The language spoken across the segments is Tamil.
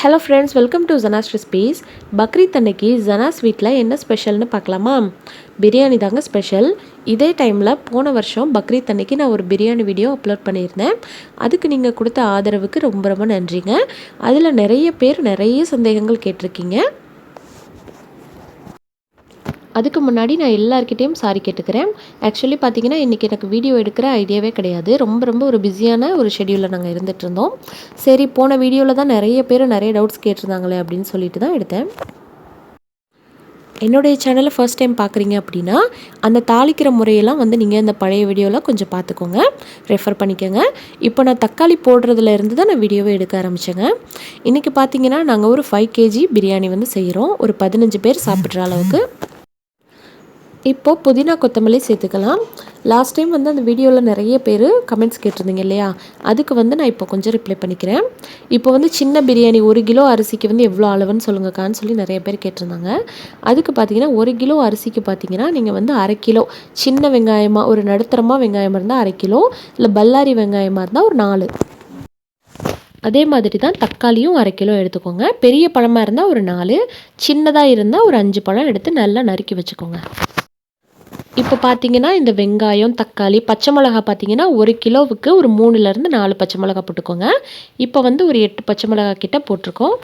Hello friends, welcome to Zana's Recipes. Bakrid அன்னைக்கு ஜனா ஸ்வீட்டில் என்ன ஸ்பெஷல்னு பார்க்கலாமா? பிரியாணி தாங்க ஸ்பெஷல். இதே டைமில் போன வருஷம் பக்ரீத் அன்னைக்கு நான் ஒரு பிரியாணி வீடியோ அப்லோட் பண்ணியிருந்தேன். அதுக்கு நீங்கள் கொடுத்த ஆதரவுக்கு ரொம்ப ரொம்ப நன்றிங்க. அதில் நிறைய பேர் நிறைய சந்தேகங்கள் கேட்டிருக்கீங்க. அதுக்கு முன்னாடி நான் எல்லார்கிட்டேயும் சாரி கேட்டுக்கிறேன். ஆக்சுவலி பார்த்தீங்கன்னா இன்றைக்கி எனக்கு வீடியோ எடுக்கிற ஐடியாவே கிடையாது. ரொம்ப ஒரு பிஸியான ஒரு ஷெடியூலில் நாங்கள் இருந்துகிட்ருந்தோம். சரி, போன வீடியோவில் தான் நிறைய பேர் நிறைய டவுட்ஸ் கேட்டிருந்தாங்களே அப்படின்னு சொல்லிட்டு தான் எடுத்தேன். என்னுடைய சேனலை ஃபர்ஸ்ட் டைம் பார்க்குறீங்க அப்படின்னா அந்த தாளிக்கிற முறையெல்லாம் நீங்கள் இந்த பழைய வீடியோவில் கொஞ்சம் பார்த்துக்கோங்க, ரெஃபர் பண்ணிக்கோங்க. இப்போ நான் தக்காளி போடுறதுல இருந்து தான் நான் வீடியோவை எடுக்க ஆரம்பித்தேங்க. இன்றைக்கி பார்த்தீங்கன்னா நாங்கள் ஒரு 5 kg பிரியாணி செய்கிறோம். ஒரு 15 பேர் சாப்பிட்ற அளவுக்கு. இப்போது புதினா கொத்தமல்லி சேர்த்துக்கலாம். லாஸ்ட் டைம் அந்த வீடியோவில் நிறைய பேர் கமெண்ட்ஸ் கேட்டிருந்தீங்க இல்லையா, அதுக்கு நான் இப்போ கொஞ்சம் ரிப்ளை பண்ணிக்கிறேன். இப்போ சின்ன பிரியாணி 1 கிலோ அரிசிக்கு எவ்வளோ அளவுன்னு சொல்லுங்கக்கான்னு சொல்லி நிறைய பேர் கேட்டிருந்தாங்க. அதுக்கு பார்த்தீங்கன்னா 1 கிலோ அரிசிக்கு பார்த்தீங்கன்னா நீங்கள் 1/2 கிலோ சின்ன வெங்காயமாக, ஒரு நடுத்தரமாக வெங்காயமாக இருந்தால் 1/2 கிலோ, இல்லை பல்லாரி வெங்காயமாக இருந்தால் ஒரு 4. அதே மாதிரி தான் தக்காளியும் 1/2 கிலோ எடுத்துக்கோங்க. பெரிய பழமாக இருந்தால் ஒரு 4, சின்னதாக இருந்தால் ஒரு 5 பழம் எடுத்து நல்லா நறுக்கி வச்சுக்கோங்க. இப்போ பார்த்தீங்கன்னா இந்த வெங்காயம், தக்காளி, பச்சை மிளகா பார்த்தீங்கன்னா 1 கிலோவுக்கு ஒரு 3லேருந்து 4 பச்சை மிளகா போட்டுக்கோங்க. இப்போ ஒரு 8 பச்சை மிளகா கிட்ட போட்டிருக்கோம்.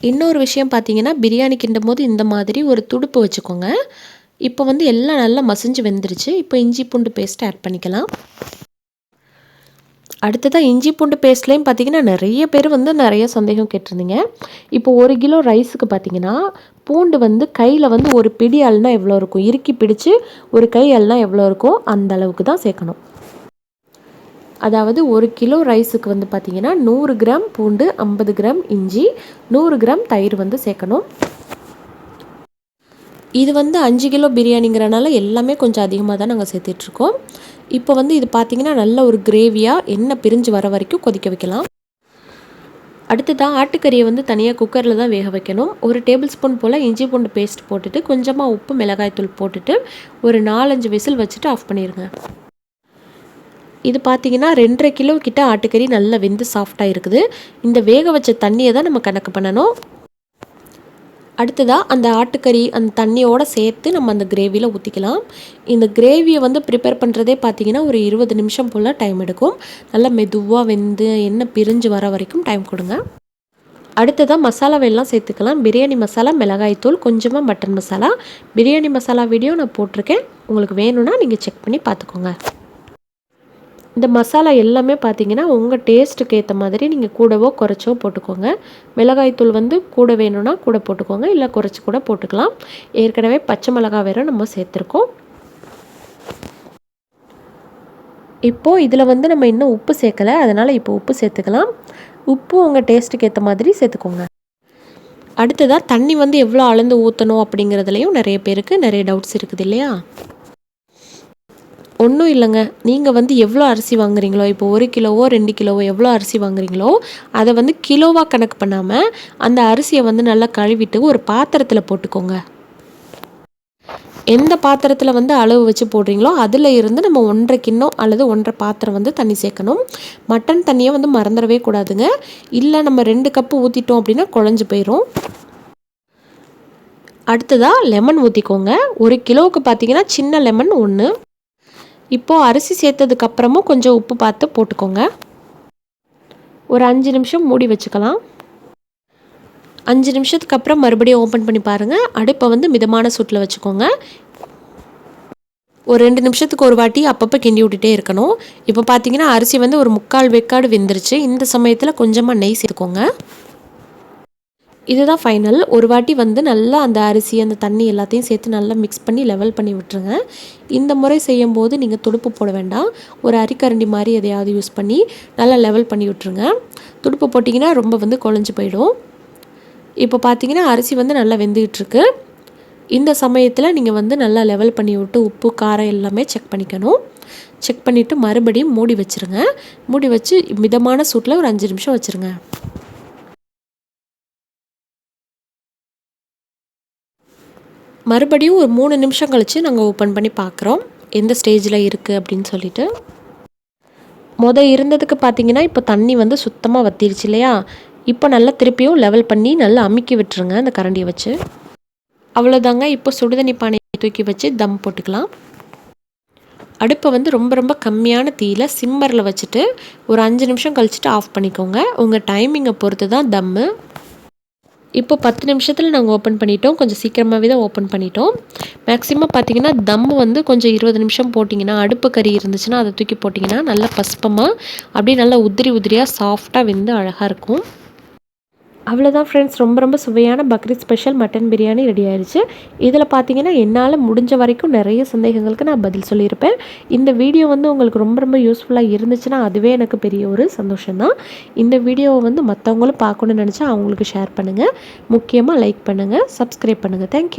இன்னொரு விஷயம் பார்த்தீங்கன்னா பிரியாணி கிண்டும் போது இந்த மாதிரி ஒரு துடுப்பு வச்சுக்கோங்க. இப்போ எல்லாம் நல்லா மசிஞ்சு வெந்துருச்சு. இப்போ இஞ்சி பூண்டு பேஸ்ட் ஆட் பண்ணிக்கலாம். அடுத்ததாக இஞ்சி பூண்டு பேஸ்ட்லேயும் பார்த்தீங்கன்னா நிறைய பேர் நிறைய சந்தேகம் கேட்டிருந்தீங்க. இப்போ 1 கிலோ ரைஸுக்கு பார்த்தீங்கன்னா பூண்டு கையில் ஒரு பிடி அள்ளினா எவ்வளோ இருக்கும், இறுக்கி பிடிச்சி ஒரு கை அள்ளினா எவ்வளோ இருக்கும், அந்த அளவுக்கு தான் சேர்க்கணும். அதாவது 1 கிலோ ரைஸுக்கு பார்த்தீங்கன்னா 100 கிராம் பூண்டு, 50 கிராம் இஞ்சி, 100 கிராம் தயிர் சேர்க்கணும். இது 5 கிலோ பிரியாணிங்கிறனால எல்லாமே கொஞ்சம் அதிகமாக தான் நாங்கள் சேர்த்துட்ருக்கோம். இப்போ இது பார்த்திங்கன்னா நல்ல ஒரு கிரேவியாக எண்ணெய் பிரிஞ்சு வர வரைக்கும் கொதிக்க வைக்கலாம். அடுத்ததாக ஆட்டுக்கறியை தனியாக குக்கரில் தான் வேக வைக்கணும். 1 டேபிள் ஸ்பூன் போல் இஞ்சி பூண்டு பேஸ்ட் போட்டுட்டு கொஞ்சமாக உப்பு, மிளகாய்த்தூள் போட்டுட்டு ஒரு 4-5 விசில் வச்சுட்டு ஆஃப் பண்ணிடுங்க. இது பார்த்திங்கன்னா 2.5 கிலோ கிட்ட ஆட்டுக்கறி நல்லா வெந்து சாஃப்டாக இருக்குது. இந்த வேக வச்ச தண்ணியை தான் நம்ம கணக்கு பண்ணணும். அடுத்ததாக அந்த ஆட்டுக்கறி அந்த தண்ணியோடு சேர்த்து நம்ம அந்த கிரேவியில் ஊற்றிக்கலாம். இந்த கிரேவியை ப்ரிப்பேர் பண்ணுறதே பார்த்திங்கன்னா ஒரு 20 நிமிஷம் போல் டைம் எடுக்கும். நல்லா மெதுவாக வெந்து எண்ணெய் பிரிஞ்சு வர வரைக்கும் டைம் கொடுங்க. அடுத்ததாக மசாலாவெல்லாம் சேர்த்துக்கலாம். பிரியாணி மசாலா, மிளகாய்த்தூள், கொஞ்சமாக மட்டன் மசாலா. பிரியாணி மசாலா வீடியோ நான் போட்டிருக்கேன், உங்களுக்கு வேணும்னா நீங்கள் செக் பண்ணி பார்த்துக்கோங்க. இந்த மசாலா எல்லாமே பார்த்தீங்கன்னா உங்கள் டேஸ்ட்டுக்கு ஏற்ற மாதிரி நீங்கள் கூடவோ குறைச்சோ போட்டுக்கோங்க. மிளகாய்த்தூள் கூட வேணும்னா கூட போட்டுக்கோங்க, இல்லை குறைச்சி கூட போட்டுக்கலாம். ஏற்கனவே பச்சை மிளகா வேறு நம்ம சேர்த்துருக்கோம். இப்போது இதில் நம்ம இன்னும் உப்பு சேர்க்கலை, அதனால் இப்போ உப்பு சேர்த்துக்கலாம். உப்பு உங்கள் டேஸ்ட்டுக்கு ஏற்ற மாதிரி சேர்த்துக்கோங்க. அடுத்ததாக தண்ணி எவ்வளோ அளந்து ஊற்றணும் அப்படிங்கிறதுலையும் நிறைய பேருக்கு நிறைய டவுட்ஸ் இருக்குது இல்லையா? ஒன்றும் இல்லைங்க, நீங்கள் எவ்வளோ அரிசி வாங்குறீங்களோ, இப்போ 1 கிலோவோ 2 கிலோவோ எவ்வளோ அரிசி வாங்குறீங்களோ அதை கிலோவாக கணக்கு பண்ணாமல் அந்த அரிசியை நல்லா கழுவிட்டு ஒரு பாத்திரத்தில் போட்டுக்கோங்க. எந்த பாத்திரத்தில் அளவு வச்சு போடுறீங்களோ அதில் இருந்து நம்ம 1.5 கிண்ணம் அல்லது 1.5 பாத்திரம் தண்ணி சேர்க்கணும். மட்டன் தண்ணியை மறந்துடவே கூடாதுங்க. இல்லை நம்ம 2 கப்பு ஊற்றிட்டோம் அப்படின்னா குழஞ்சு போயிடும். அடுத்ததாக லெமன் ஊற்றிக்கோங்க. 1 கிலோவுக்கு பார்த்தீங்கன்னா சின்ன லெமன் 1. இப்போது அரிசி சேர்த்ததுக்கப்புறமும் கொஞ்சம் உப்பு பார்த்து போட்டுக்கோங்க. ஒரு 5 நிமிஷம் மூடி வச்சுக்கலாம். 5 நிமிஷத்துக்கு அப்புறம் மறுபடியும் ஓப்பன் பண்ணி பாருங்கள். அடுப்பை மிதமான சூட்டில் வச்சுக்கோங்க. ஒரு 2 நிமிஷத்துக்கு ஒரு வாட்டி அப்பப்போ கிண்டி விட்டுட்டே இருக்கணும். இப்போ பார்த்தீங்கன்னா அரிசி ஒரு 3/4 வேக்காடு வெந்துருச்சு. இந்த சமயத்தில் கொஞ்சமாக நெய் சேர்த்துக்கோங்க. இதுதான் ஃபைனல். ஒரு வாட்டி நல்லா அந்த அரிசி அந்த தண்ணி எல்லாத்தையும் சேர்த்து நல்லா மிக்ஸ் பண்ணி லெவல் பண்ணி விட்டுருங்க. இந்த முறை செய்யும்போது நீங்கள் துடுப்பு போட வேண்டாம். ஒரு அரிக்கரண்டி மாதிரி எதையாவது யூஸ் பண்ணி நல்லா லெவல் பண்ணி விட்டுருங்க. துடுப்பு போட்டிங்கன்னா ரொம்ப குழஞ்சி போயிடும். இப்போ பார்த்தீங்கன்னா அரிசி நல்லா வெந்துகிட்ருக்கு. இந்த சமயத்தில் நீங்கள் நல்லா லெவல் பண்ணி விட்டு உப்பு, காரம் எல்லாமே செக் பண்ணிக்கணும். செக் பண்ணிவிட்டு மறுபடியும் மூடி வச்சுருங்க. மூடி வச்சு மிதமான சூட்டில் ஒரு 5 நிமிஷம் வச்சுருங்க. மறுபடியும் ஒரு 3 நிமிஷம் கழித்து நாங்கள் ஓப்பன் பண்ணி பார்க்குறோம் எந்த ஸ்டேஜில் இருக்குது அப்படின்னு சொல்லிட்டு. இருந்ததுக்கு பார்த்தீங்கன்னா இப்போ தண்ணி வந்து சுத்தமாக வத்திருச்சு இல்லையா? இப்போ நல்லா திருப்பியும் லெவல் பண்ணி நல்லா அமுக்கி விட்டுருங்க அந்த கரண்டியை வச்சு. அவ்வளோதாங்க. இப்போ சுடுதண்ணி பானையை தூக்கி வச்சு தம் போட்டுக்கலாம். அடுப்பை வந்து ரொம்ப ரொம்ப கம்மியான தீயில சிம்மரில் வச்சுட்டு ஒரு 5 நிமிஷம் கழிச்சுட்டு ஆஃப் பண்ணிக்கோங்க. உங்கள் டைமிங்கை பொறுத்து தான் தம்மு. இப்போ 10 நிமிஷத்தில் நாங்கள் ஓப்பன் பண்ணிட்டோம். கொஞ்சம் சீக்கிரமாகவே தான் ஓப்பன் பண்ணிட்டோம். மேக்ஸிமம் பார்த்தீங்கன்னா தம்மு வந்து கொஞ்சம் 20 நிமிஷம் போட்டிங்கன்னா, அடுப்பு கறி இருந்துச்சுன்னா அதை தூக்கி போட்டிங்கன்னா நல்லா பஸ்பமாக அப்படியே நல்லா உதிரி உதிரியாக சாஃப்டாக வெந்து அழகாக இருக்கும். அவ்வளோதான் ஃப்ரெண்ட்ஸ், ரொம்ப ரொம்ப சுவையான Bakrid special mutton biryani ready ஆயிடுச்சு. இதில் பார்த்தீங்கன்னா என்னால் முடிஞ்ச வரைக்கும் நிறைய சந்தேகங்களுக்கு நான் பதில் சொல்லியிருப்பேன். இந்த வீடியோ வந்து உங்களுக்கு ரொம்ப ரொம்ப யூஸ்ஃபுல்லாக இருந்துச்சுன்னா அதுவே எனக்கு பெரிய ஒரு சந்தோஷம்தான். இந்த வீடியோவை வந்து மற்றவங்களும் பார்க்கணுன்னு நினச்சா அவங்களுக்கு ஷேர் பண்ணுங்கள். முக்கியமாக லைக் பண்ணுங்கள், சப்ஸ்கிரைப் பண்ணுங்கள். தேங்க்யூ.